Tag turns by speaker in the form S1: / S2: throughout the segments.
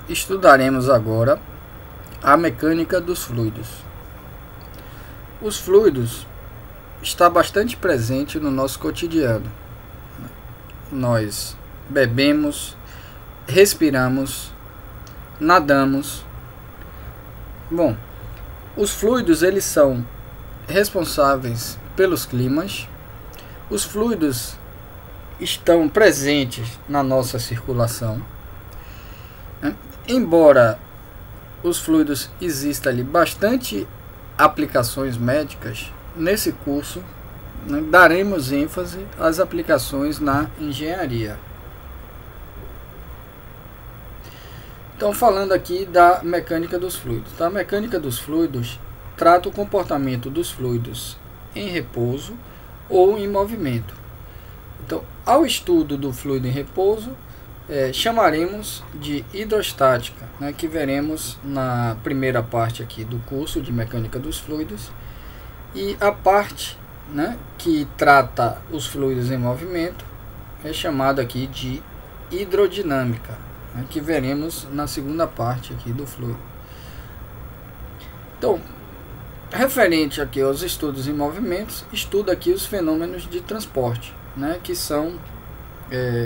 S1: Estudaremos agora a mecânica dos fluidos. Os fluidos estão bastante presentes no nosso cotidiano. Nós bebemos, respiramos, nadamos. Bom, os fluidos eles são responsáveis pelos climas. Os fluidos estão presentes na nossa circulação. Embora os fluidos existam ali bastante aplicações médicas, nesse curso daremos ênfase às aplicações na engenharia. Então, falando aqui da mecânica dos fluidos. A mecânica dos fluidos trata o comportamento dos fluidos em repouso ou em movimento. Então, ao estudo do fluido em repouso, chamaremos de hidrostática, que veremos na primeira parte aqui do curso de mecânica dos fluidos, e a parte que trata os fluidos em movimento é chamada aqui de hidrodinâmica, que veremos na segunda parte aqui do fluido. Então, referente aqui aos estudos em movimentos, estuda aqui os fenômenos de transporte, que são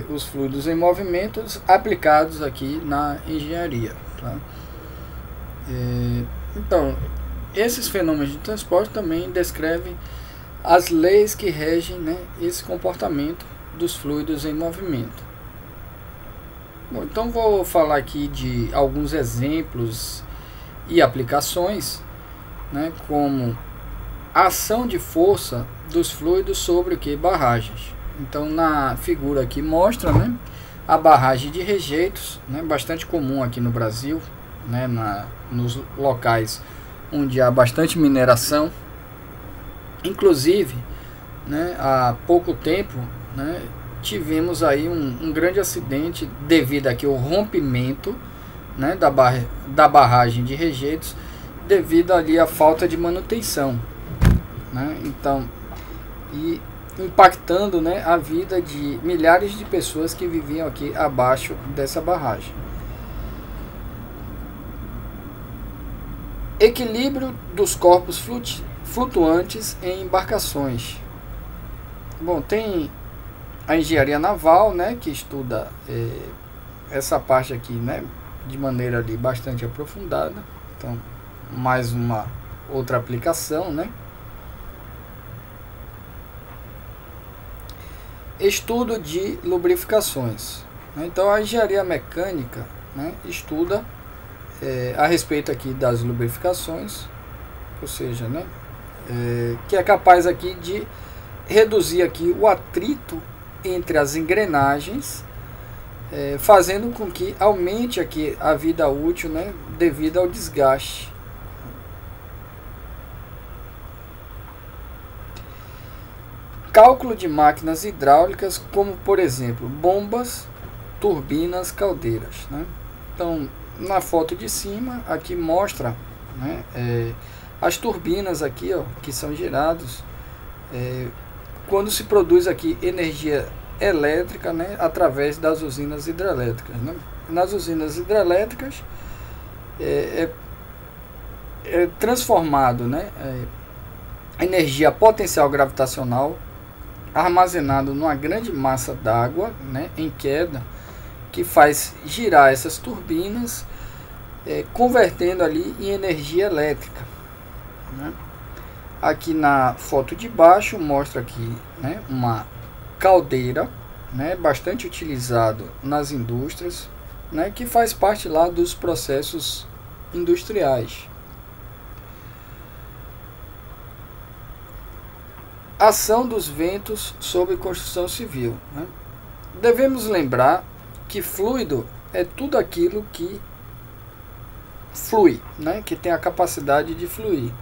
S1: os fluidos em movimentos aplicados aqui na engenharia. Então, esses fenômenos de transporte também descrevem as leis que regem esse comportamento dos fluidos em movimento. Bom, então vou falar aqui de alguns exemplos e aplicações, como a ação de força dos fluidos sobre o que? Barragens. Então, na figura aqui mostra a barragem de rejeitos, bastante comum aqui no Brasil, nos locais onde há bastante mineração. Inclusive, há pouco tempo, tivemos aí um grande acidente devido aqui ao rompimento da barragem de rejeitos, devido ali à falta de manutenção, então, e impactando a vida de milhares de pessoas que viviam aqui abaixo dessa barragem. Equilíbrio dos corpos flutuantes em embarcações. Bom, tem a engenharia naval, que estuda essa parte aqui, de maneira ali bastante aprofundada. Então, mais uma outra aplicação, Estudo de lubrificações. Então, a engenharia mecânica estuda a respeito aqui das lubrificações, ou seja, que é capaz aqui de reduzir aqui o atrito entre as engrenagens, fazendo com que aumente aqui a vida útil, devido ao desgaste. Cálculo de máquinas hidráulicas, como por exemplo bombas, turbinas, caldeiras. Então, na foto de cima aqui mostra as turbinas aqui, que são geradas quando se produz aqui energia elétrica, através das usinas hidrelétricas. Nas usinas hidrelétricas é transformado energia potencial gravitacional armazenado numa grande massa d'água em queda, que faz girar essas turbinas, convertendo ali em energia elétrica. Aqui na foto de baixo mostra aqui uma caldeira, bastante utilizado nas indústrias, que faz parte lá dos processos industriais. Ação dos ventos sobre construção civil. Devemos lembrar que fluido é tudo aquilo que flui, que tem a capacidade de fluir.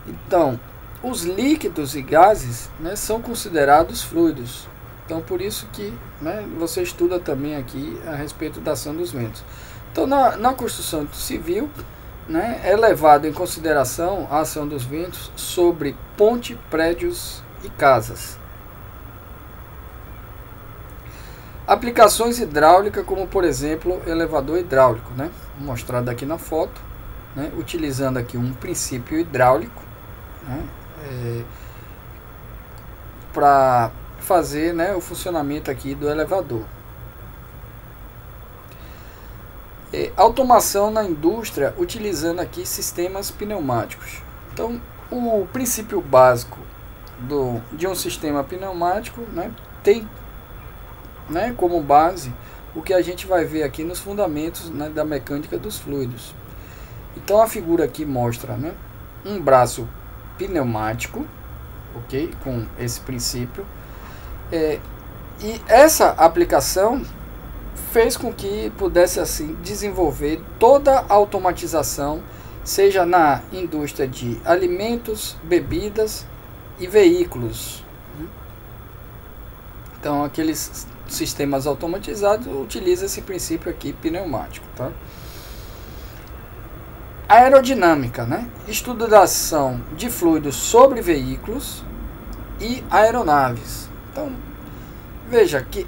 S1: Então, os líquidos e gases são considerados fluidos. Então, por isso que você estuda também aqui a respeito da ação dos ventos. Então, na construção civil, é levado em consideração a ação dos ventos sobre ponte, prédios e casas. Aplicações hidráulicas, como por exemplo elevador hidráulico, né? Mostrado aqui na foto, né? Utilizando aqui um princípio hidráulico, né? Para fazer, né, o funcionamento aqui do elevador. Automação na indústria utilizando aqui sistemas pneumáticos. Então, o princípio básico de um sistema pneumático, né, tem, né, como base o que a gente vai ver aqui nos fundamentos, né, da mecânica dos fluidos. Então a figura aqui mostra, né, um braço pneumático, ok, com esse princípio, e essa aplicação fez com que pudesse assim desenvolver toda a automatização, seja na indústria de alimentos, bebidas e veículos. Então aqueles sistemas automatizados utilizam esse princípio aqui pneumático, tá? Aerodinâmica, né? Estudo da ação de fluidos sobre veículos e aeronaves. Então veja que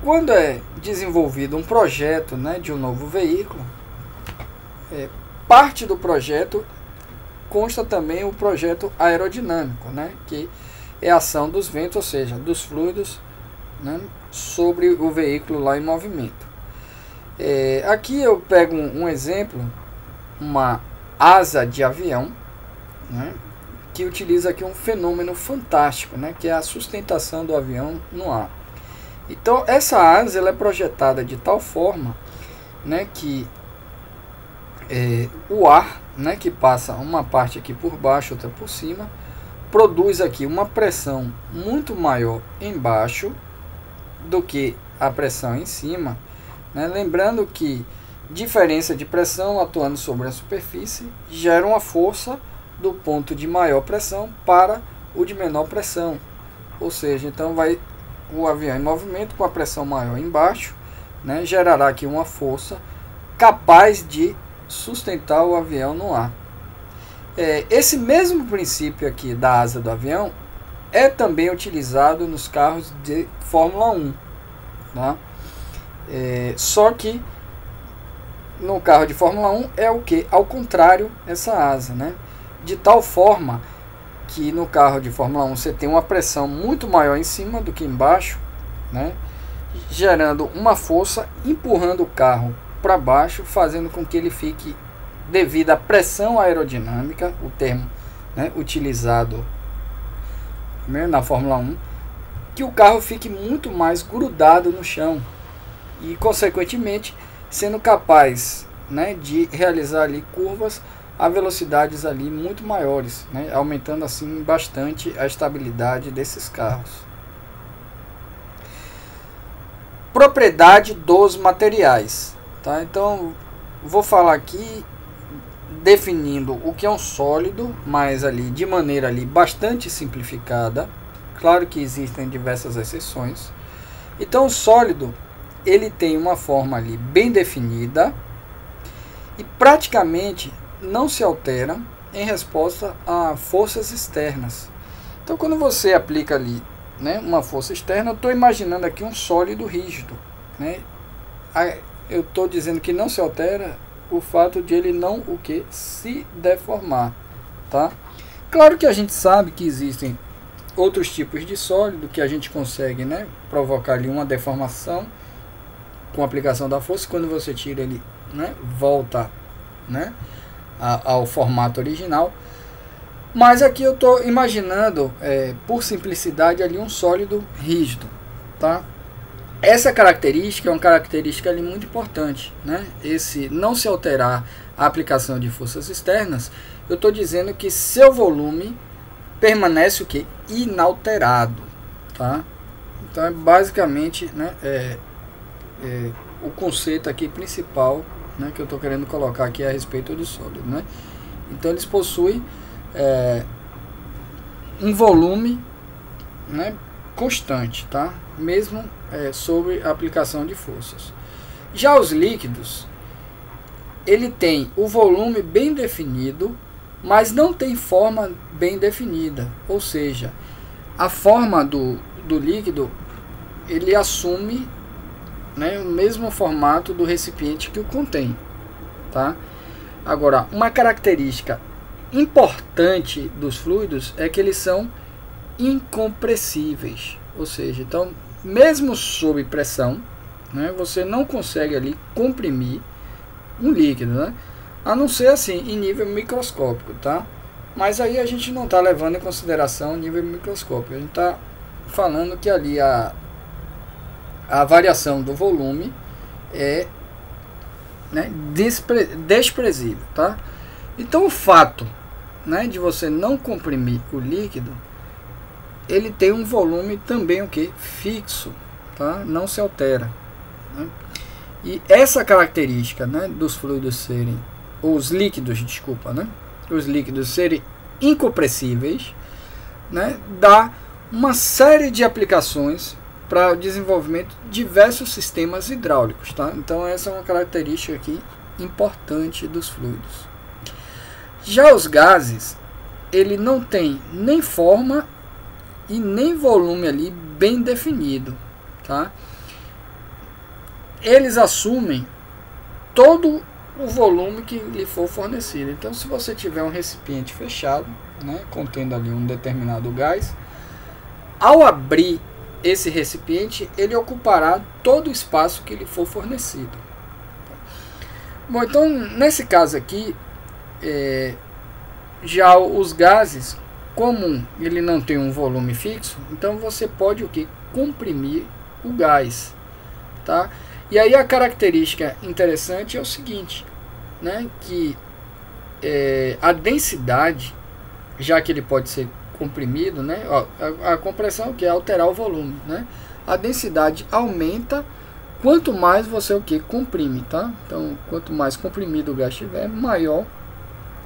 S1: quando é desenvolvido um projeto, né, de um novo veículo, parte do projeto consta também o projeto aerodinâmico, né, que é a ação dos ventos, ou seja, dos fluidos, né, sobre o veículo lá em movimento. Aqui eu pego um exemplo, uma asa de avião, né, que utiliza aqui um fenômeno fantástico, né, que é a sustentação do avião no ar. Então essa asa ela é projetada de tal forma, né, que o ar, né, que passa uma parte aqui por baixo, outra por cima, produz aqui uma pressão muito maior embaixo do que a pressão em cima, né? Lembrando que diferença de pressão atuando sobre a superfície gera uma força do ponto de maior pressão para o de menor pressão, ou seja, então o avião em movimento com a pressão maior embaixo, né, gerará aqui uma força capaz de sustentar o avião no ar. Esse mesmo princípio aqui da asa do avião é também utilizado nos carros de Fórmula 1, tá? Só que no carro de Fórmula 1 é o que? Ao contrário, essa asa, né? De tal forma que no carro de Fórmula 1 você tem uma pressão muito maior em cima do que embaixo, né? Gerando uma força, empurrando o carro para baixo, fazendo com que ele fique, devido à pressão aerodinâmica, o termo, né, utilizado, né, na Fórmula 1, que o carro fique muito mais grudado no chão e, consequentemente, sendo capaz, né, de realizar ali curvas a velocidades ali muito maiores, né, aumentando assim bastante a estabilidade desses carros. Propriedade dos materiais, tá? Então vou falar aqui definindo o que é um sólido, mas ali de maneira ali bastante simplificada. Claro que existem diversas exceções. Então o sólido ele tem uma forma ali bem definida e praticamente não se altera em resposta a forças externas. Então quando você aplica ali, né, uma força externa, eu estou imaginando aqui um sólido rígido, né? Eu estou dizendo que não se altera o fato de ele não o que se deformar, tá? Claro que a gente sabe que existem outros tipos de sólido que a gente consegue, né, provocar ali uma deformação com a aplicação da força. Quando você tira ele, né, volta, né, ao formato original. Mas aqui eu estou imaginando, por simplicidade, ali um sólido rígido, tá? Essa característica é uma característica ali muito importante, né? Esse não se alterar a aplicação de forças externas. Eu estou dizendo que seu volume permanece o que? Inalterado, tá? Então é basicamente, né, o conceito aqui principal, né, que eu estou querendo colocar aqui a respeito do sólido, né? Então eles possuem um volume, né, constante, tá? Mesmo sobre a aplicação de forças. Já os líquidos, ele tem o volume bem definido, mas não tem forma bem definida, ou seja, a forma do líquido ele assume, né, o mesmo formato do recipiente que o contém, tá? Agora, uma característica importante dos fluidos é que eles são incompressíveis, ou seja, então mesmo sob pressão, né, você não consegue ali comprimir um líquido, né? A não ser assim em nível microscópico, tá? Mas aí a gente não está levando em consideração o nível microscópico, a gente está falando que ali a variação do volume é, né, desprezível, tá? Então o fato, né, de você não comprimir o líquido, ele tem um volume também o que fixo, tá? Não se altera, né? E essa característica, né, dos fluidos serem, os líquidos, desculpa, né, os líquidos serem incompressíveis, né, dá uma série de aplicações para o desenvolvimento de diversos sistemas hidráulicos, tá? Então essa é uma característica aqui importante dos fluidos. Já os gases, ele não tem nem forma e nem volume ali bem definido, tá? Eles assumem todo o volume que lhe for fornecido. Então, se você tiver um recipiente fechado, né, contendo ali um determinado gás, ao abrir esse recipiente, ele ocupará todo o espaço que lhe for fornecido. Bom, então, nesse caso aqui, já os gases, como ele não tem um volume fixo, então você pode o que? Comprimir o gás, tá? E aí a característica interessante é o seguinte, né, que a densidade, já que ele pode ser comprimido, né, ó, a compressão que é alterar o volume, né, a densidade aumenta quanto mais você o que? Comprime, tá? Então quanto mais comprimido o gás estiver, maior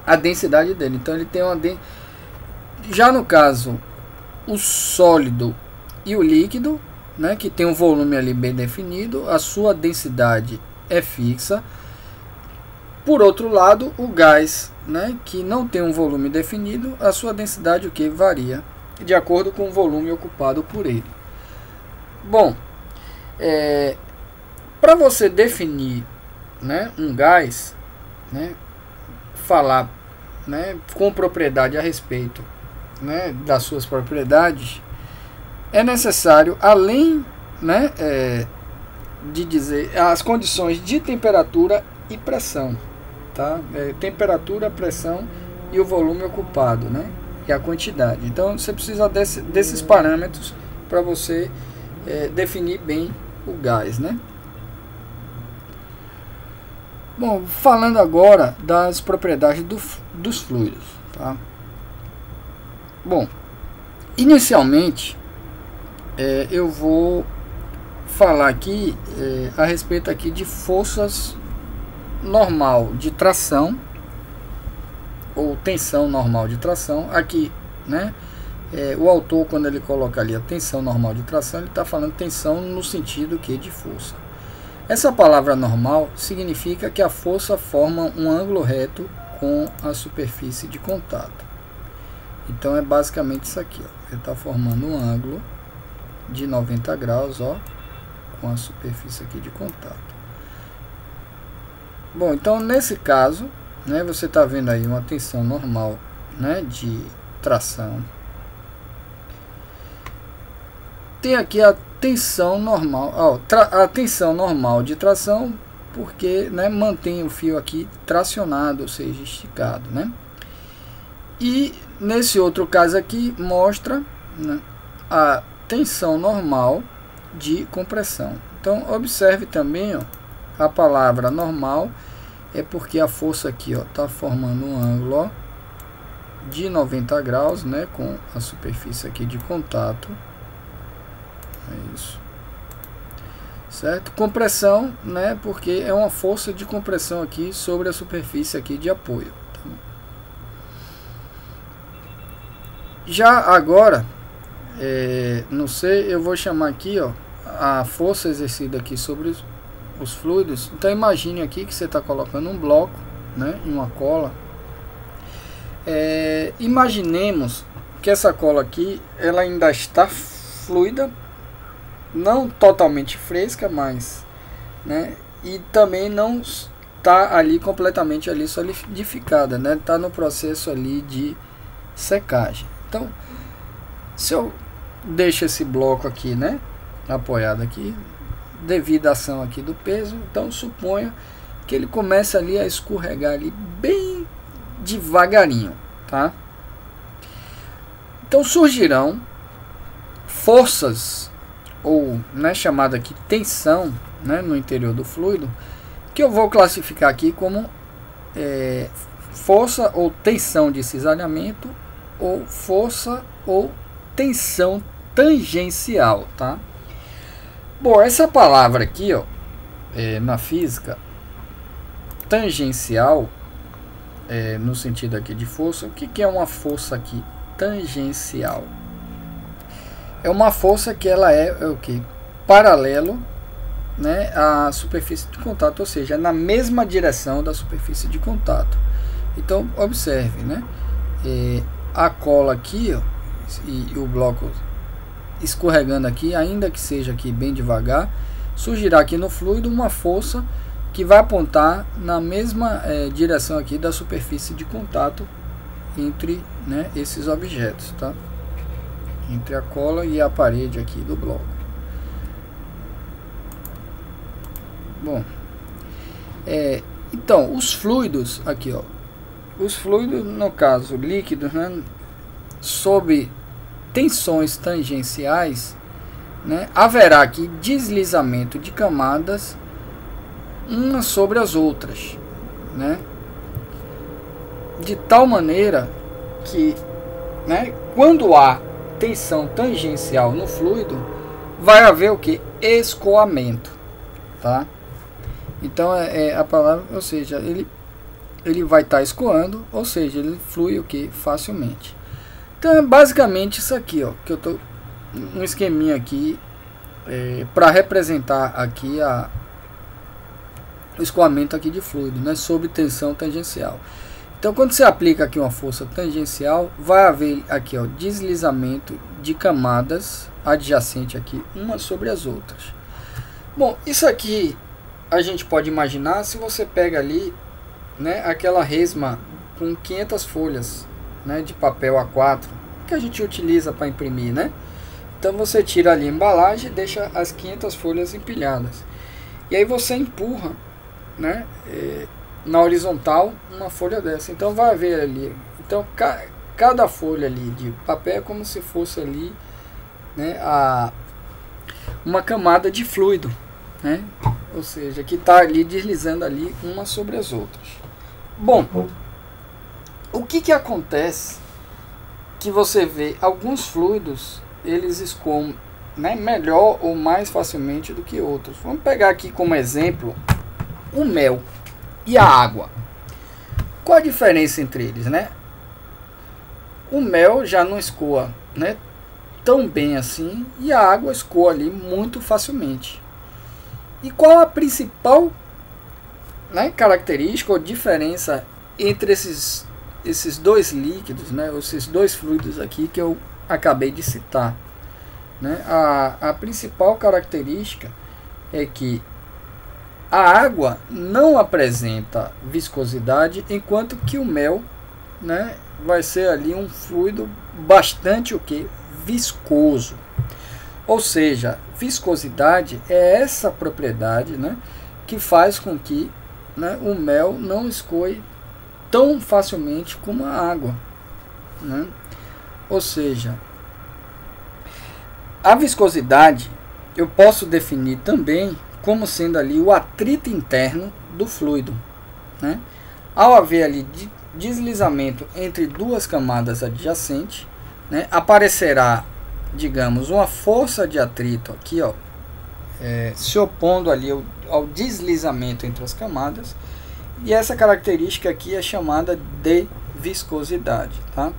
S1: a densidade dele. Então ele tem uma já no caso o sólido e o líquido, né, que tem um volume ali bem definido, a sua densidade é fixa. Por outro lado, o gás, né, que não tem um volume definido, a sua densidade o que varia de acordo com o volume ocupado por ele. Bom, para você definir, né, um gás, né, falar, né, com propriedade a respeito, né, das suas propriedades, é necessário, além, né, de dizer as condições de temperatura e pressão, tá? Temperatura, pressão e o volume ocupado, né, e a quantidade. Então você precisa desses parâmetros para você definir bem o gás, né? Bom, falando agora das propriedades dos fluidos, tá? Bom, inicialmente eu vou falar aqui a respeito aqui de forças normal de tração ou tensão normal de tração. Aqui, né, o autor, quando ele coloca ali a tensão normal de tração, ele está falando tensão no sentido que de força. Essa palavra normal significa que a força forma um ângulo reto com a superfície de contato. Então é basicamente isso aqui, ó. Ele está formando um ângulo de 90 graus, ó, com a superfície aqui de contato. Bom, então nesse caso, né, você está vendo aí uma tensão normal, né, de tração. Tem aqui a tensão normal, ó, a tensão normal de tração, porque, né, mantém o fio aqui tracionado, ou seja, esticado, né? E nesse outro caso aqui mostra, né, a tensão normal de compressão. Então observe também, ó, a palavra normal é porque a força aqui, ó, tá formando um ângulo, ó, de 90 graus, né, com a superfície aqui de contato. É isso, certo? Compressão, né, porque é uma força de compressão aqui sobre a superfície aqui de apoio. Já agora, não sei, eu vou chamar aqui, ó, a força exercida aqui sobre os fluidos. Então imagine aqui que você está colocando um bloco, né, em uma cola. Imaginemos que essa cola aqui ela ainda está fluida, não totalmente fresca, mas, né, e também não está ali completamente ali solidificada, né, está no processo ali de secagem. Então, se eu deixo esse bloco aqui, né, apoiado aqui, devido à ação aqui do peso, então suponho que ele começa ali a escorregar ali bem devagarinho, tá? Então surgirão forças, ou, né, chamada aqui tensão, né, no interior do fluido, que eu vou classificar aqui como força ou tensão de cisalhamento, ou força ou tensão tangencial, tá? Bom, essa palavra aqui, ó, na física, tangencial, no sentido aqui de força, o que é uma força aqui tangencial? É uma força que ela é o que? Paralelo, né, à superfície de contato, ou seja, na mesma direção da superfície de contato. Então, observe, né, a cola aqui, ó, e o bloco escorregando aqui, ainda que seja aqui bem devagar, surgirá aqui no fluido uma força que vai apontar na mesma direção aqui da superfície de contato entre, né, esses objetos, tá? Entre a cola e a parede aqui do bloco. Bom, então os fluidos aqui, ó, os fluidos, no caso líquidos, né, sob tensões tangenciais, né, haverá aqui deslizamento de camadas umas sobre as outras, né, de tal maneira que, né, quando há tensão tangencial no fluido, vai haver o que? Escoamento, tá? Então a palavra, ou seja, ele vai estar escoando, ou seja, ele flui o que? Facilmente. Então é basicamente isso aqui, ó, que eu tô um esqueminha aqui para representar aqui o escoamento aqui de fluido, né, sob tensão tangencial. Então, quando você aplica aqui uma força tangencial, vai haver aqui, ó, deslizamento de camadas adjacentes aqui, umas sobre as outras. Bom, isso aqui a gente pode imaginar se você pega ali, né, aquela resma com 500 folhas, né, de papel A4 que a gente utiliza para imprimir, né? Então você tira ali a embalagem e deixa as 500 folhas empilhadas. E aí você empurra, né, na horizontal uma folha dessa. Então vai haver ali, então cada folha ali de papel é como se fosse ali, né, uma camada de fluido, né? Ou seja, que está ali deslizando ali umas sobre as outras. Bom, o que acontece que você vê alguns fluidos, eles escoam, né, melhor ou mais facilmente do que outros. Vamos pegar aqui como exemplo o mel e a água. Qual a diferença entre eles, né? O mel já não escoa, né, tão bem assim, e a água escoa ali muito facilmente. E qual a principal, né, característica ou diferença entre esses dois líquidos, né, esses dois fluidos aqui que eu acabei de citar, né? A principal característica é que a água não apresenta viscosidade, enquanto que o mel, né, vai ser ali um fluido bastante o que? Viscoso. Ou seja, viscosidade é essa propriedade, né, que faz com que, né, o mel não escoe tão facilmente como a água, né? Ou seja, a viscosidade eu posso definir também como sendo ali o atrito interno do fluido, né? Ao haver ali deslizamento entre duas camadas adjacentes, né, aparecerá, digamos, uma força de atrito aqui, ó, se opondo ali ao deslizamento entre as camadas, e essa característica aqui é chamada de viscosidade, tá?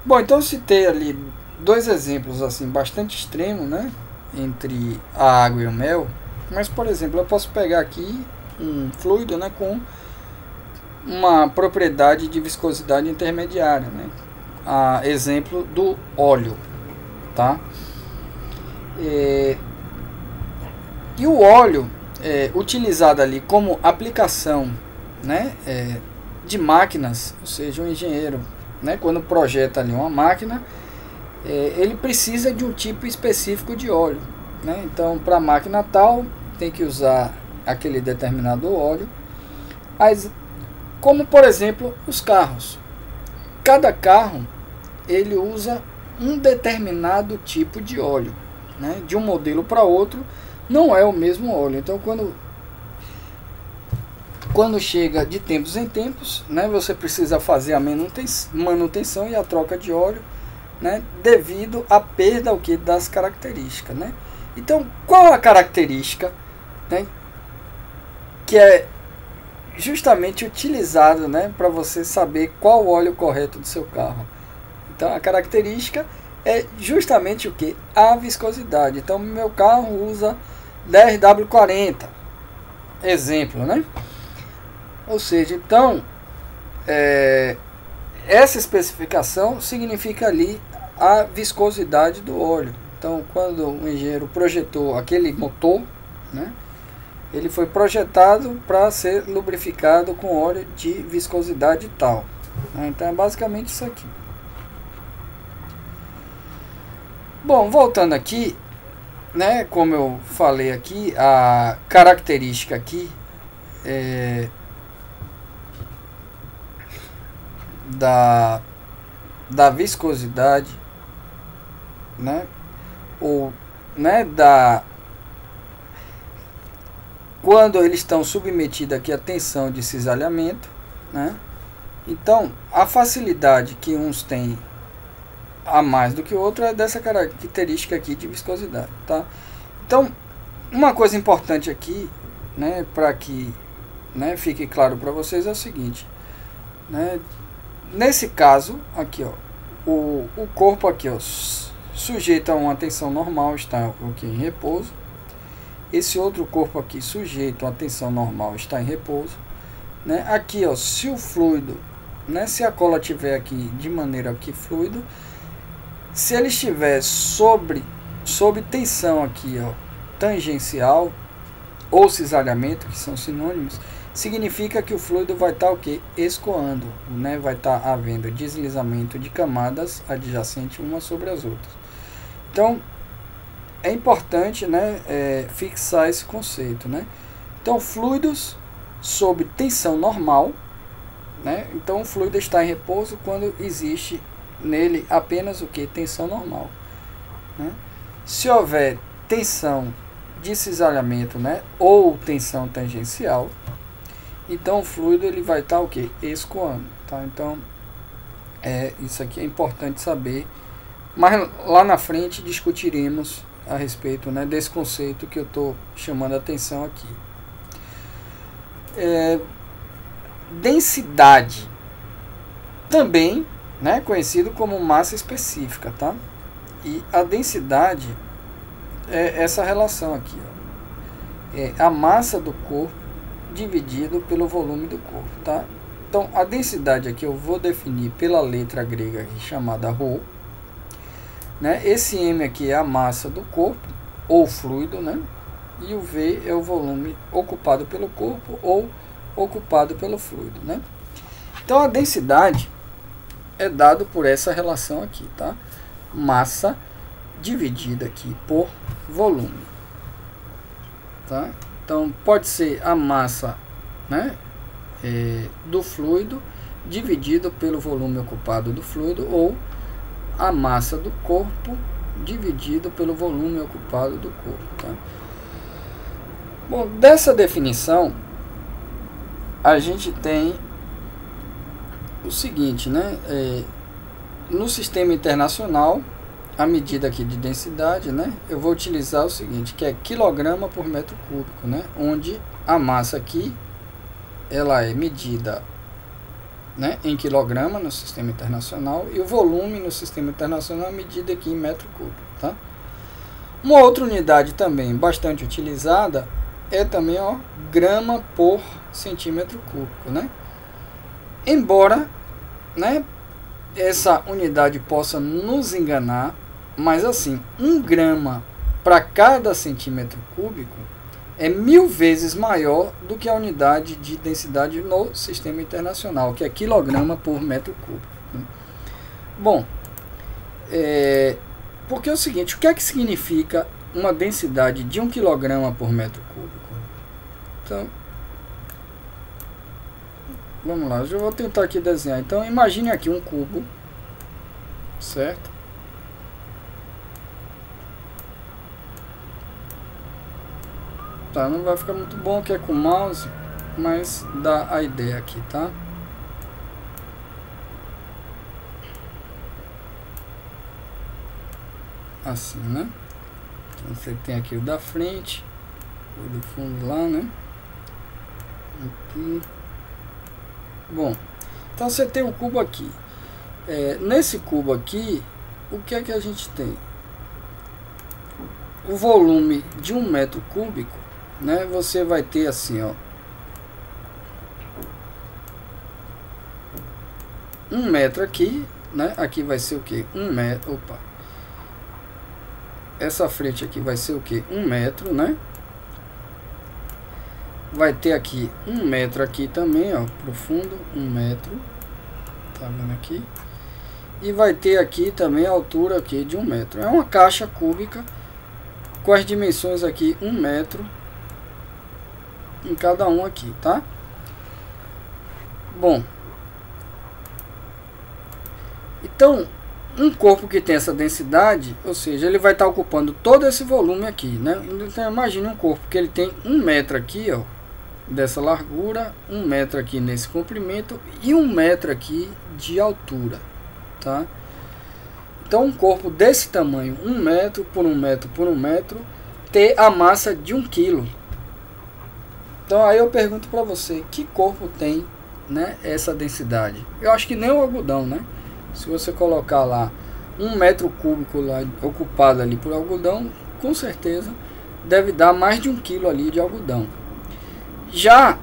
S1: Bom, então eu citei ali dois exemplos assim bastante extremos, né, entre a água e o mel, mas, por exemplo, eu posso pegar aqui um fluido, né, com uma propriedade de viscosidade intermediária, né, exemplo do óleo, tá? E o óleo utilizado ali como aplicação, né, de máquinas, ou seja, um engenheiro, né, quando projeta ali uma máquina, ele precisa de um tipo específico de óleo, né? Então, para a máquina tal, tem que usar aquele determinado óleo. Mas, como por exemplo os carros, cada carro ele usa um determinado tipo de óleo, né? De um modelo para outro não é o mesmo óleo. Então, quando chega de tempos em tempos, né, você precisa fazer a manutenção e a troca de óleo, né, devido à perda das características, né? Então, qual a característica, né, que é justamente utilizado, né, para você saber qual o óleo correto do seu carro? Então, a característica é justamente o que? A viscosidade. Então, meu carro usa 10W40, exemplo, né? Ou seja, então, essa especificação significa ali a viscosidade do óleo. Então, quando o engenheiro projetou aquele motor, né, ele foi projetado para ser lubrificado com óleo de viscosidade tal. Então, é basicamente isso aqui. Bom, voltando aqui, né, como eu falei aqui, a característica aqui da viscosidade, né, ou, né, quando eles estão submetidos aqui à tensão de cisalhamento, né, então a facilidade que uns têm a mais do que o outro é dessa característica aqui de viscosidade, tá? Então, uma coisa importante aqui, né, para que, né, fique claro para vocês é o seguinte, né, nesse caso aqui, ó, o corpo aqui, ó, sujeito a uma tensão normal, está aqui em repouso. Esse outro corpo aqui sujeito a tensão normal está em repouso, né? Aqui, ó, se o fluido, né, se a cola tiver aqui de maneira aqui fluido, se ele estiver sob tensão aqui, ó, tangencial ou cisalhamento, que são sinônimos, significa que o fluido vai estar o que? Escoando, né? Vai estar havendo deslizamento de camadas adjacentes umas sobre as outras. Então, é importante, né, fixar esse conceito, né? Então, fluidos sob tensão normal, né? Então, o fluido está em repouso quando existe nele apenas o que? Tensão normal, né? Se houver tensão de cisalhamento, né, ou tensão tangencial, então o fluido ele vai estar o que? Escoando, tá? Então, isso aqui é importante saber, mas lá na frente discutiremos a respeito, né, desse conceito que eu estou chamando a atenção aqui. Densidade, também, né, conhecido como massa específica, tá? E a densidade é essa relação aqui, ó. É a massa do corpo dividido pelo volume do corpo, tá? Então, a densidade aqui eu vou definir pela letra grega aqui, chamada ρ, né? Esse M aqui é a massa do corpo, ou fluido, né? E o V é o volume ocupado pelo corpo ou ocupado pelo fluido, né? Então, a densidade é dado por essa relação aqui, tá? Massa dividida aqui por volume, tá? Então, pode ser a massa, né, do fluido dividido pelo volume ocupado do fluido, ou a massa do corpo dividido pelo volume ocupado do corpo, tá? Bom, dessa definição, a gente tem o seguinte, né? No sistema internacional, a medida aqui de densidade, né, eu vou utilizar o seguinte, que é quilograma por metro cúbico, né, onde a massa aqui ela é medida, né, em quilograma no sistema internacional, e o volume no sistema internacional é medido aqui em metro cúbico, tá? Uma outra unidade também bastante utilizada é também, ó, grama por centímetro cúbico, né? Embora, né, essa unidade possa nos enganar, mas assim, 1 grama para cada centímetro cúbico é 1000 vezes maior do que a unidade de densidade no sistema internacional, que é quilograma por metro cúbico. Bom, porque é o seguinte, o que é que significa uma densidade de 1 kg por metro cúbico? Então, vamos lá, eu vou tentar aqui desenhar. Então, imagine aqui um cubo, certo? Tá, não vai ficar muito bom que é com o mouse, mas dá a ideia aqui, tá? Assim, né? Então você tem aqui o da frente, o do fundo lá, né? Aqui. Bom, então você tem um cubo aqui. Nesse cubo aqui, o que é que a gente tem? O volume de 1 metro cúbico, né? Você vai ter assim, ó, 1 metro aqui, né? Aqui vai ser o que? 1 metro. Opa! Essa frente aqui vai ser o que? 1 metro, né? Vai ter aqui 1 metro aqui também, ó, profundo, 1 metro. Tá vendo aqui? E vai ter aqui também a altura aqui de 1 metro. É uma caixa cúbica com as dimensões aqui 1 metro em cada um aqui, tá? Bom, então um corpo que tem essa densidade, ou seja, ele vai estar ocupando todo esse volume aqui, né? Então imagine um corpo que ele tem 1 metro aqui, ó, dessa largura, 1 metro aqui nesse comprimento e 1 metro aqui de altura, tá? Então um corpo desse tamanho, 1 metro por 1 metro por 1 metro, ter a massa de 1 kg. Então aí eu pergunto para você, que corpo tem, né, essa densidade? Eu acho que nem o algodão, né? Se você colocar lá 1 metro cúbico lá, ocupado ali por algodão, com certeza deve dar mais de 1 kg ali de algodão. Já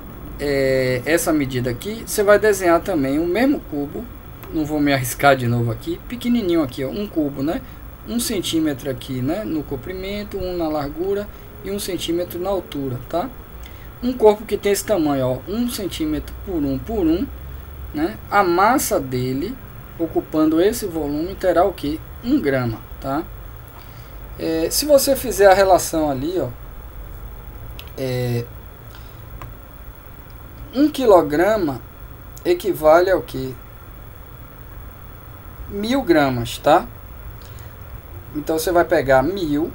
S1: essa medida aqui, você vai desenhar também o mesmo cubo. Não vou me arriscar de novo aqui. Pequenininho aqui, ó, um cubo, né? 1 centímetro aqui, né? No comprimento, 1 na largura e 1 centímetro na altura, tá? Um corpo que tem esse tamanho, ó, 1 centímetro por 1 por 1, né? A massa dele, ocupando esse volume, terá o que? 1 grama, tá? Se você fizer a relação ali, ó, 1 quilograma equivale ao que? 1000 gramas, tá? Então você vai pegar 1000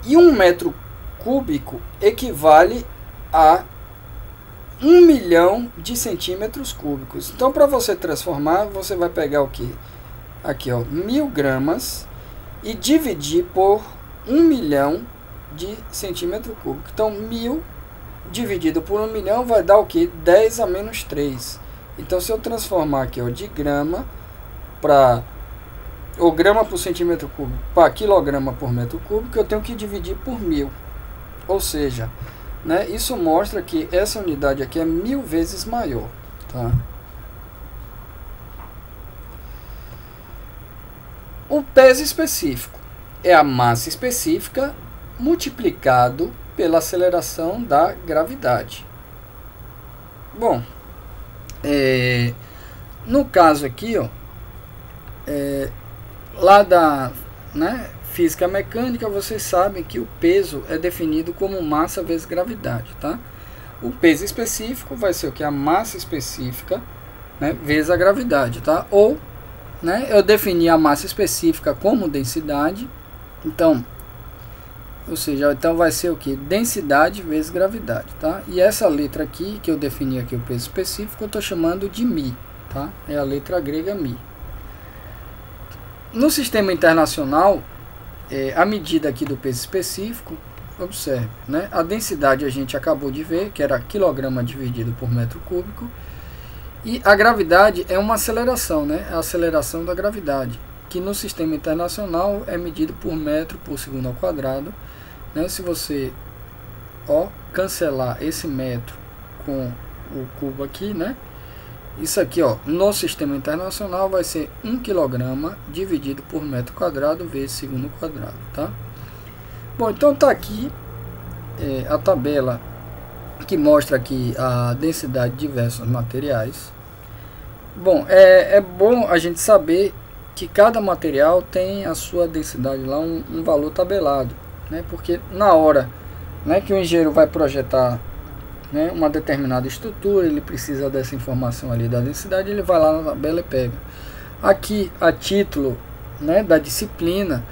S1: e 1 metro cúbico equivale a 1 milhão de centímetros cúbicos. Então, para você transformar, você vai pegar o que? Aqui, ó, 1000 gramas e dividir por 1 milhão de centímetro cúbico. Então, 1000 dividido por 1 milhão vai dar o que? 10 a menos 3. Então, se eu transformar aqui, ó, de grama para o grama por centímetro cúbico para quilograma por metro cúbico, eu tenho que dividir por 1000. Ou seja, né, isso mostra que essa unidade aqui é 1000 vezes maior, tá? O peso específico é a massa específica multiplicado pela aceleração da gravidade. Bom, no caso aqui, ó, lá da, né, física mecânica, vocês sabem que o peso é definido como massa vezes gravidade, tá? O peso específico vai ser o que? A massa específica, né, vezes a gravidade, tá? Ou, né, eu defini a massa específica como densidade, então, ou seja, então vai ser o que? Densidade vezes gravidade, tá? E essa letra aqui, que eu defini aqui o peso específico, eu estou chamando de μ, tá? É a letra grega μ. No sistema internacional, a medida aqui do peso específico, observe, né? A densidade a gente acabou de ver, que era quilograma dividido por metro cúbico. E a gravidade é uma aceleração, né? A aceleração da gravidade, que no sistema internacional é medido por metro por segundo ao quadrado, né? Se você, ó, cancelar esse metro com o cubo aqui, né? Isso aqui, ó, no sistema internacional vai ser 1 kg dividido por metro quadrado vezes segundo quadrado, tá? Bom, então tá aqui a tabela que mostra aqui a densidade de diversos materiais. Bom, é bom a gente saber que cada material tem a sua densidade lá, um valor tabelado, né? Porque na hora, né, que o engenheiro vai projetar, né, uma determinada estrutura, ele precisa dessa informação ali da densidade, ele vai lá na tabela e pega. Aqui, a título, né, da disciplina,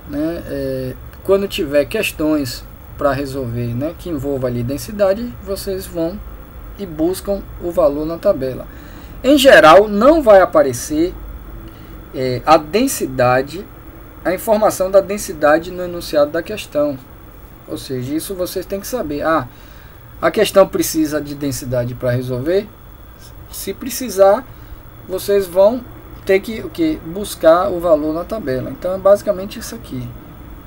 S1: né, quando tiver questões para resolver, né, que envolva ali densidade, vocês vão e buscam o valor na tabela. Em geral, não vai aparecer a densidade, a informação da densidade no enunciado da questão. Ou seja, isso vocês têm que saber. A questão precisa de densidade para resolver? Se precisar, vocês vão ter que buscar o valor na tabela. Então é basicamente isso aqui,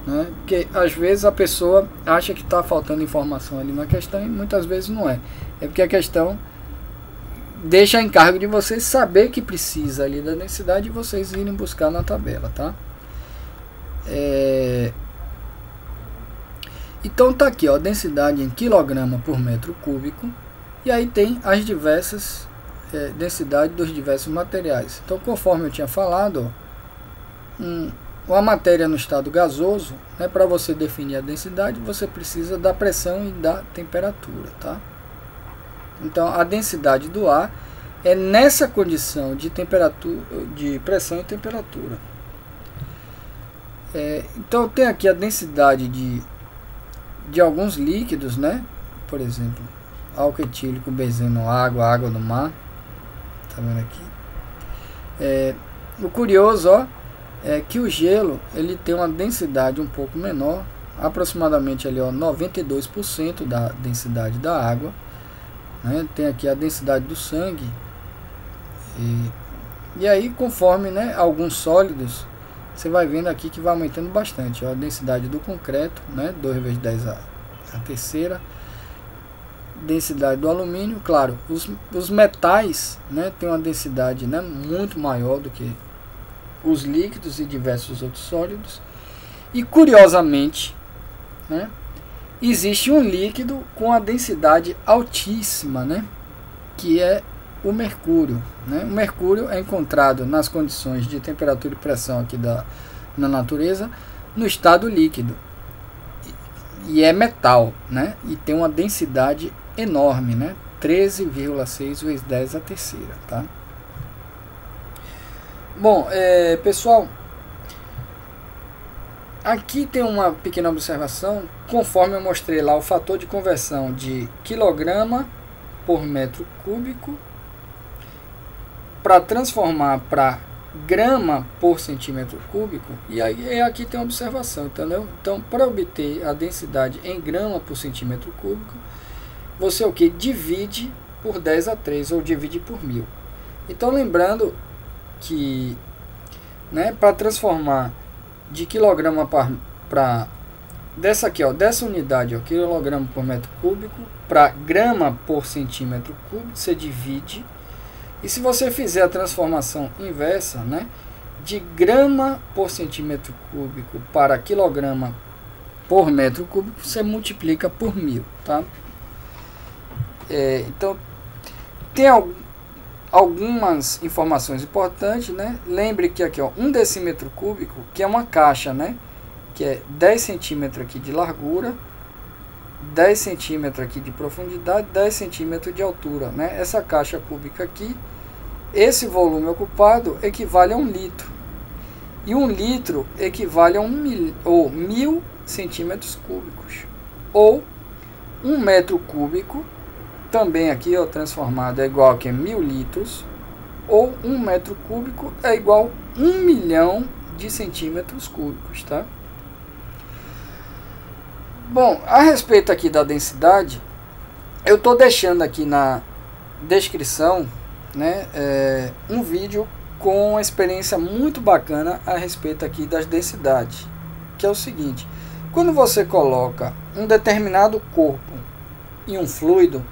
S1: né? Porque às vezes a pessoa acha que está faltando informação ali na questão e muitas vezes não é. É porque a questão deixa a encargo de vocês saber que precisa ali da densidade e vocês irem buscar na tabela, tá? Então tá aqui, ó, densidade em quilograma por metro cúbico, e aí tem as diversas densidades dos diversos materiais. Então, conforme eu tinha falado, uma matéria no estado gasoso, né, para você definir a densidade, você precisa da pressão e da temperatura, tá? Então, a densidade do ar é nessa condição de temperatura, de pressão e temperatura. Então, tem aqui a densidade de alguns líquidos, né? Por exemplo, álcool etílico, benzeno, água do mar. Tá vendo aqui? O curioso, ó, é que o gelo ele tem uma densidade um pouco menor, aproximadamente ali, ó, 92% da densidade da água. Né? Tem aqui a densidade do sangue. E aí, conforme, né, alguns sólidos, você vai vendo aqui que vai aumentando bastante, ó, a densidade do concreto, né, 2 vezes 10 a terceira. Densidade do alumínio, claro, os metais, né, tem uma densidade, né, muito maior do que os líquidos e diversos outros sólidos. E curiosamente, né, existe um líquido com a densidade altíssima, né, que é o mercúrio, né? O mercúrio é encontrado nas condições de temperatura e pressão aqui na natureza, no estado líquido, e é metal, né? E tem uma densidade enorme, né? 13,6 vezes 10 a terceira, tá? Bom, pessoal, aqui tem uma pequena observação. Conforme eu mostrei lá o fator de conversão de quilograma por metro cúbico, para transformar para grama por centímetro cúbico, e aí aqui tem uma observação, entendeu? Então, para obter a densidade em grama por centímetro cúbico, você o que? Divide por 10 a 3 ou divide por 1000. Então, lembrando que, né, para transformar de quilograma para dessa aqui, ó, dessa unidade, ó, quilograma por metro cúbico, para grama por centímetro cúbico, você divide. E se você fizer a transformação inversa, né, de grama por centímetro cúbico para quilograma por metro cúbico, você multiplica por 1000, tá? Então, tem algumas informações importantes, né? Lembre que aqui, ó, 1 decímetro cúbico, que é uma caixa, né, que é 10 centímetros aqui de largura, 10 centímetros aqui de profundidade, 10 centímetros de altura, né? Essa caixa cúbica aqui, esse volume ocupado equivale a 1 litro. E 1 litro equivale a 1000 centímetros cúbicos. Ou 1 metro cúbico, também aqui, ó, transformado, é igual a 1000 litros. Ou 1 metro cúbico é igual a 1 milhão de centímetros cúbicos, tá? Bom, a respeito aqui da densidade, eu estou deixando aqui na descrição, né, um vídeo com uma experiência muito bacana a respeito aqui das densidades, que é o seguinte: quando você coloca um determinado corpo em um fluido,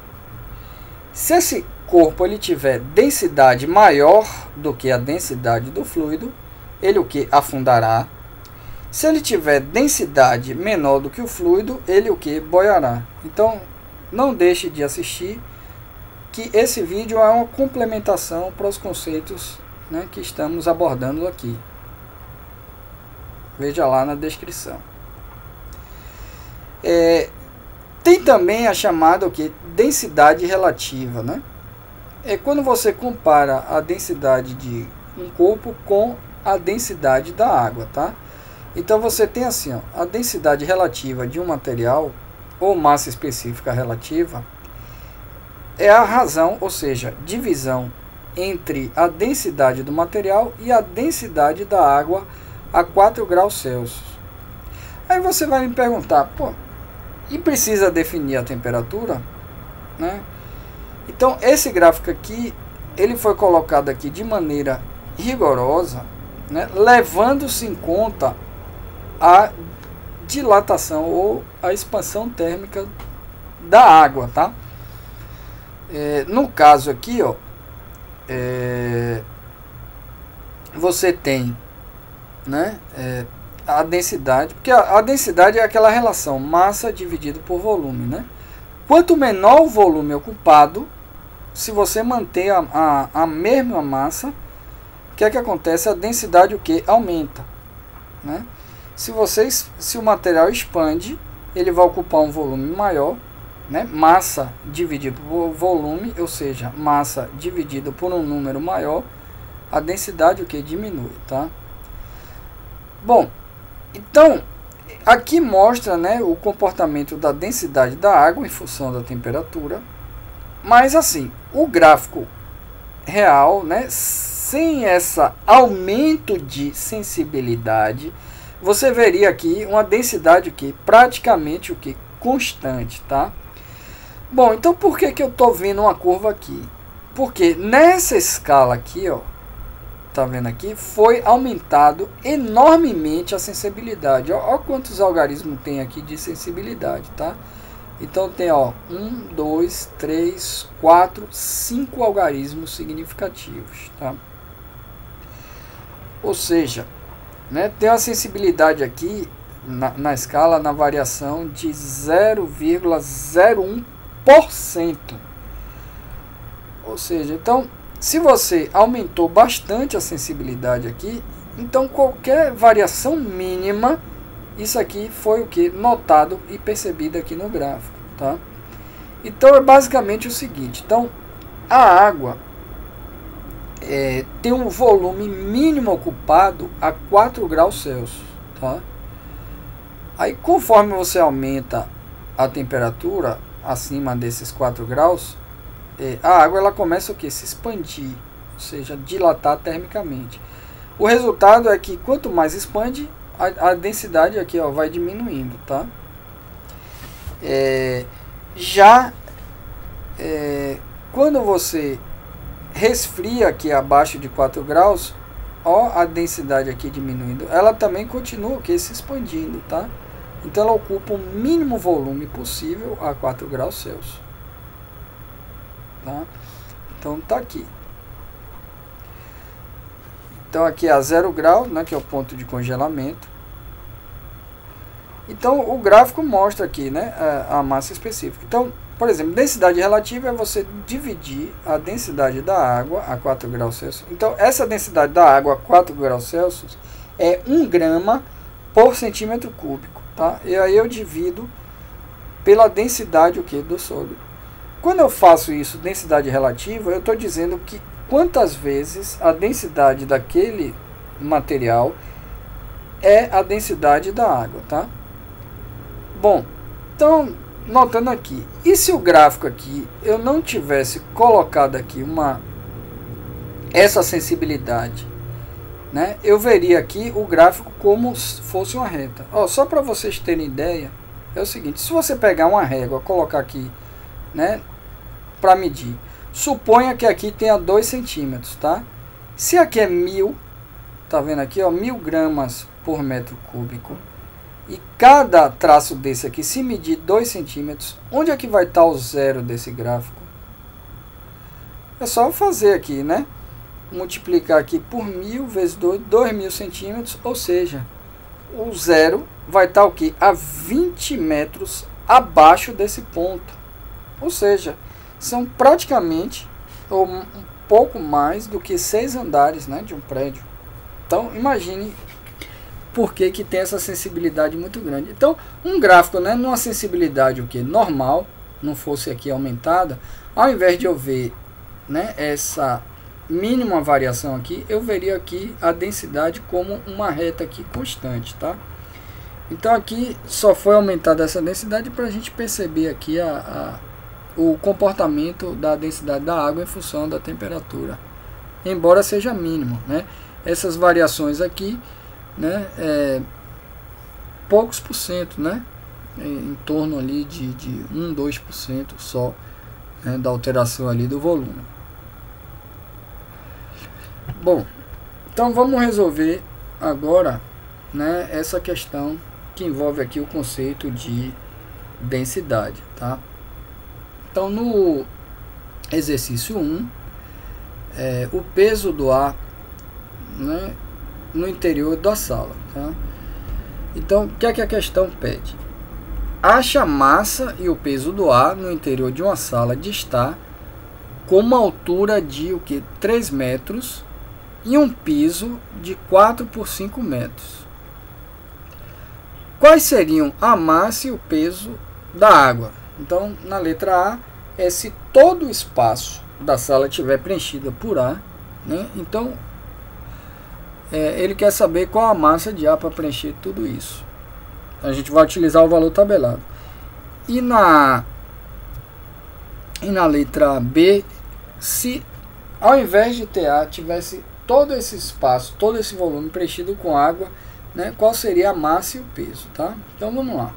S1: se esse corpo ele tiver densidade maior do que a densidade do fluido, ele o que? Afundará. Se ele tiver densidade menor do que o fluido, ele o que? Boiará. Então, não deixe de assistir, que esse vídeo é uma complementação para os conceitos, né, que estamos abordando aqui. Veja lá na descrição. Tem também a chamada o que? Densidade relativa, né? É quando você compara a densidade de um corpo com a densidade da água, tá? Então você tem assim, ó, a densidade relativa de um material, ou massa específica relativa, é a razão, ou seja, divisão entre a densidade do material e a densidade da água a 4 graus Celsius. Aí você vai me perguntar, pô, e precisa definir a temperatura, né? Então esse gráfico aqui, ele foi colocado aqui de maneira rigorosa, né, levando-se em conta a dilatação ou a expansão térmica da água, tá? No caso aqui, ó, você tem, né, a densidade, porque a densidade é aquela relação massa dividido por volume, né? Quanto menor o volume ocupado, se você manter a mesma massa, o que é que acontece? A densidade o que? Aumenta, né? Se o material expande, ele vai ocupar um volume maior, né? Massa dividido por volume, ou seja, massa dividido por um número maior, a densidade o que? Diminui, tá? Bom, então aqui mostra, né, o comportamento da densidade da água em função da temperatura, mas assim, o gráfico real, né, sem esse aumento de sensibilidade, você veria aqui uma densidade que praticamente o que? Constante, tá? Bom, então por que eu estou vendo uma curva aqui? Porque nessa escala aqui, ó, tá vendo aqui, foi aumentado enormemente a sensibilidade. Ó quantos algarismos tem aqui de sensibilidade, tá? Então tem, ó, 1, 2, 3, 4, 5 algarismos significativos, tá? Ou seja, né, tem uma sensibilidade aqui na escala, na variação de 0,01%. Ou seja, então, se você aumentou bastante a sensibilidade aqui, então qualquer variação mínima, isso aqui foi o que? Notado e percebido aqui no gráfico, tá? Então é basicamente o seguinte, então a água tem um volume mínimo ocupado a 4 graus Celsius, tá? Aí conforme você aumenta a temperatura acima desses 4 graus, a água ela começa o que? Se expandir, ou seja, dilatar termicamente. O resultado é que quanto mais expande, a densidade aqui, ó, vai diminuindo, tá? Quando você resfria aqui abaixo de 4 graus, ó, a densidade aqui diminuindo, ela também continua aqui se expandindo, tá? Então ela ocupa o mínimo volume possível a 4 graus Celsius, tá? Então tá aqui. Então aqui é a 0 grau, né, que é o ponto de congelamento. Então o gráfico mostra aqui, né, a massa específica. Então, por exemplo, densidade relativa é você dividir a densidade da água a 4 graus Celsius. Então essa densidade da água a 4 graus Celsius é 1 grama por centímetro cúbico, tá? E aí eu divido pela densidade o que? Do sólido. Quando eu faço isso, densidade relativa, eu estou dizendo que quantas vezes a densidade daquele material é a densidade da água, tá? Bom, então, notando aqui, e se o gráfico aqui eu não tivesse colocado aqui essa sensibilidade, né? Eu veria aqui o gráfico como se fosse uma reta. Ó, só para vocês terem ideia, é o seguinte, se você pegar uma régua, colocar aqui, né, para medir, suponha que aqui tenha 2 centímetros, tá? Se aqui é 1000, tá vendo aqui, ó, 1000 gramas por metro cúbico, e cada traço desse aqui, se medir 2 centímetros, onde é que vai estar o zero desse gráfico? É só fazer aqui, né? Multiplicar aqui por 1000 vezes 2, 2000 centímetros, ou seja, o zero vai estar o quê? A 20 metros abaixo desse ponto. Ou seja, são praticamente ou um pouco mais do que 6 andares, né, de um prédio. Então, imagine por que que tem essa sensibilidade muito grande. Então, um gráfico, né, numa sensibilidade o que normal, não fosse aqui aumentada, ao invés de eu ver, né, essa mínima variação aqui, eu veria aqui a densidade como uma reta aqui constante, tá? Então aqui só foi aumentada essa densidade para a gente perceber aqui o comportamento da densidade da água em função da temperatura, embora seja mínimo, né? Essas variações aqui, né, poucos por cento, né, em torno ali de 1, 2% só, né, da alteração ali do volume. Bom, então vamos resolver agora, né, essa questão que envolve aqui o conceito de densidade, tá? Então no exercício 1, o peso do ar, né, no interior da sala, tá? Então o que é que a questão pede? Acha a massa e o peso do ar no interior de uma sala de estar com uma altura de o que? 3 metros e um piso de 4 por 5 metros. Quais seriam a massa e o peso da água? Então, na letra A, é se todo o espaço da sala estiver preenchido por ar, né? Então, ele quer saber qual a massa de ar para preencher tudo isso. A gente vai utilizar o valor tabelado. E na letra B, se ao invés de ter ar, tivesse todo esse espaço, todo esse volume preenchido com água, né, qual seria a massa e o peso, tá? Então vamos lá.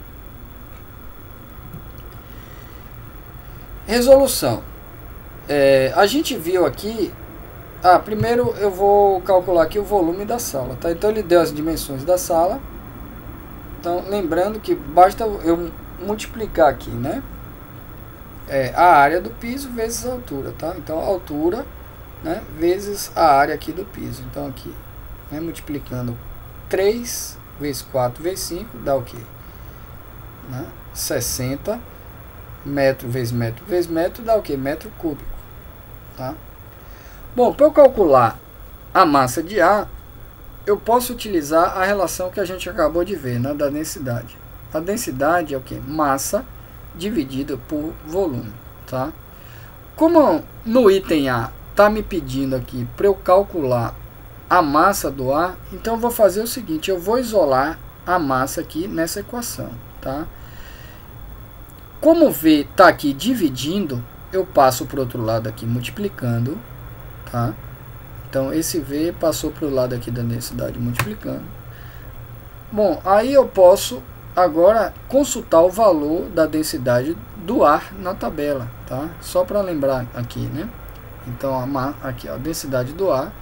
S1: Resolução. A gente viu aqui, primeiro eu vou calcular aqui o volume da sala, tá? Então ele deu as dimensões da sala. Então lembrando que basta eu multiplicar aqui, né, a área do piso vezes a altura, tá? Então a altura, né, vezes a área aqui do piso. Então aqui, né, multiplicando 3 vezes 4 vezes 5 dá o quê? Né? 60 metro vezes metro dá o quê? Metro cúbico, tá? Bom, para eu calcular a massa de ar, eu posso utilizar a relação que a gente acabou de ver, né, da densidade. A densidade é o quê? Massa dividida por volume, tá? Como no item A está me pedindo aqui para eu calcular a massa do ar, então eu vou fazer o seguinte, eu vou isolar a massa aqui nessa equação, tá? Como V está aqui dividindo, eu passo para o outro lado aqui multiplicando, tá? Então esse V passou para o lado aqui da densidade multiplicando. Bom, aí eu posso agora consultar o valor da densidade do ar na tabela, tá? Só para lembrar aqui, né? Então aqui, ó, a densidade do ar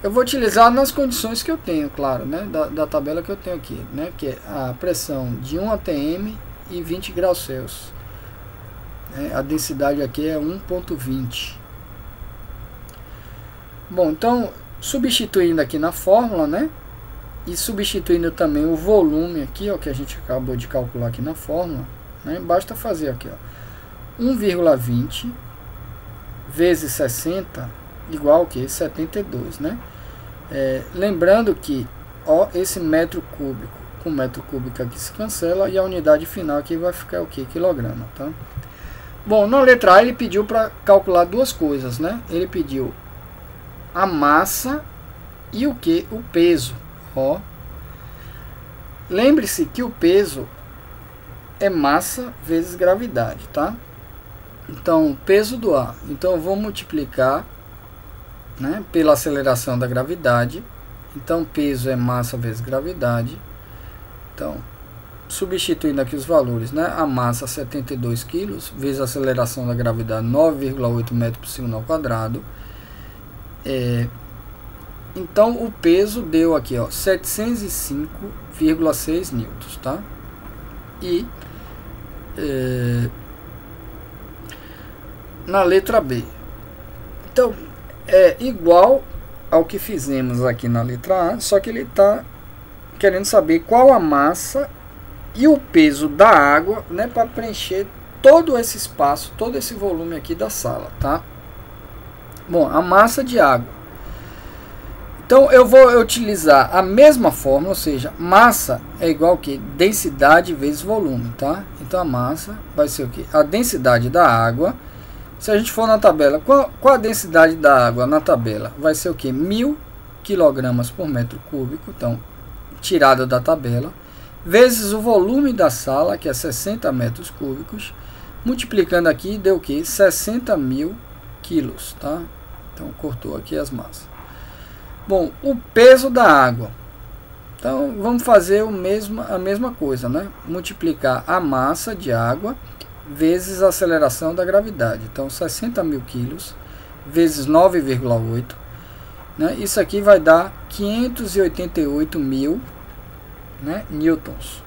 S1: eu vou utilizar nas condições que eu tenho, claro, né? Da tabela que eu tenho aqui, né? Que é a pressão de 1 atm e 20 graus Celsius. A densidade aqui é 1,20. Bom, então substituindo aqui na fórmula, né? E substituindo também o volume aqui, ó, que a gente acabou de calcular aqui na fórmula, né? Basta fazer aqui, ó, 1,20 vezes 60 igual o que? 72, né? Lembrando que, ó, esse metro cúbico com metro cúbico aqui se cancela e a unidade final aqui vai ficar o que? Quilograma, tá? Bom, na letra A ele pediu para calcular duas coisas, né? Ele pediu a massa e o que? O peso, ó. Lembre-se que o peso é massa vezes gravidade, tá? Então, peso do ar. Então, eu vou multiplicar, né, pela aceleração da gravidade. Então, peso é massa vezes gravidade. Então, substituindo aqui os valores, né? A massa 72 kg vezes a aceleração da gravidade 9,8 metros por segundo ao quadrado. Então, o peso deu aqui, ó, 705,6 newtons, tá? E na letra B, então é igual ao que fizemos aqui na letra A, só que ele está querendo saber qual a massa e o peso da água, né, para preencher todo esse espaço, todo esse volume aqui da sala, tá? Bom, a massa de água. Então eu vou utilizar a mesma fórmula, ou seja, massa é igual a que? Densidade vezes volume, tá? Então a massa vai ser o que? A densidade da água. Se a gente for na tabela, qual a densidade da água na tabela? Vai ser o que? 1000 kg por metro cúbico, então tirada da tabela, vezes o volume da sala, que é 60 metros cúbicos, multiplicando aqui, deu o que? 60.000 quilos, tá? Então cortou aqui as massas. Bom, o peso da água. Então vamos fazer a mesma coisa, né? Multiplicar a massa de água vezes a aceleração da gravidade. Então 60.000 quilos vezes 9,8, né? Isso aqui vai dar 588.000, né, newtons.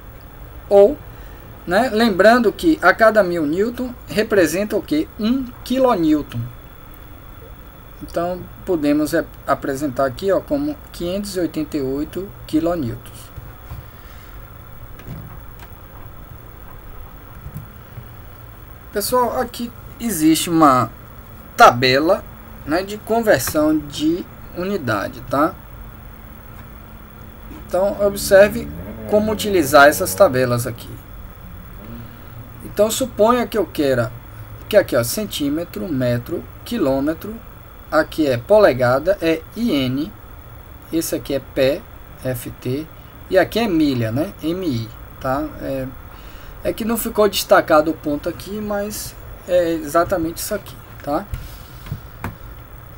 S1: Ou, né, lembrando que a cada 1000 newton representa o que? 1 kilonewton. Então podemos apresentar aqui, ó, como 588 kilonewtons. Pessoal, aqui existe uma tabela, né, de conversão de unidade, tá? Então observe como utilizar essas tabelas aqui. Então suponha que eu queira que aqui, ó, centímetro, metro, quilômetro, aqui é polegada, é IN, esse aqui é pé, FT, e aqui é milha, né, MI, tá? É que não ficou destacado o ponto aqui, mas é exatamente isso aqui, tá?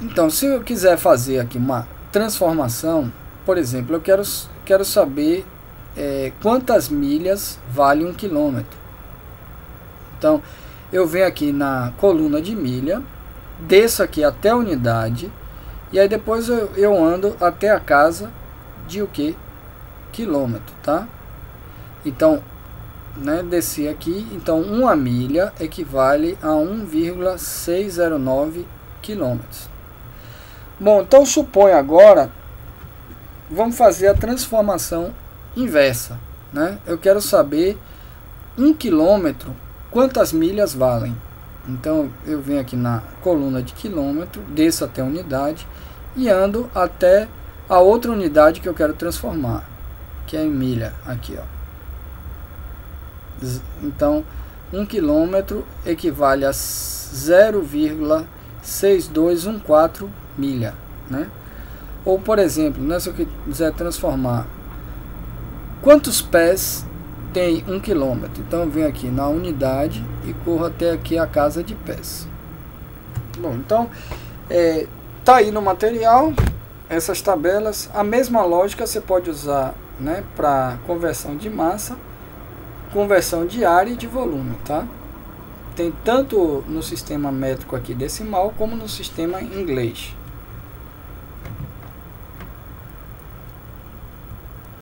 S1: Então, se eu quiser fazer aqui uma transformação, por exemplo, eu quero saber quantas milhas vale 1 quilômetro. Então, eu venho aqui na coluna de milha, desço aqui até a unidade, e aí depois eu ando até a casa de o que? Quilômetro, tá? Então, né, desci aqui, então 1 milha equivale a 1,609 quilômetros. Bom, então suponho agora, vamos fazer a transformação inversa, né? Eu quero saber 1 quilômetro, quantas milhas valem. Então eu venho aqui na coluna de quilômetro, desço até a unidade e ando até a outra unidade que eu quero transformar, que é em milha, aqui, ó. Então 1 quilômetro equivale a 0,6214 milha, né? Ou por exemplo, né, se eu quiser transformar, quantos pés tem 1 quilômetro? Então eu venho aqui na unidade e corro até aqui a casa de pés. Bom, então tá aí no material essas tabelas. A mesma lógica você pode usar, né, para conversão de massa, conversão de área e de volume, tá? Tem tanto no sistema métrico aqui decimal como no sistema inglês.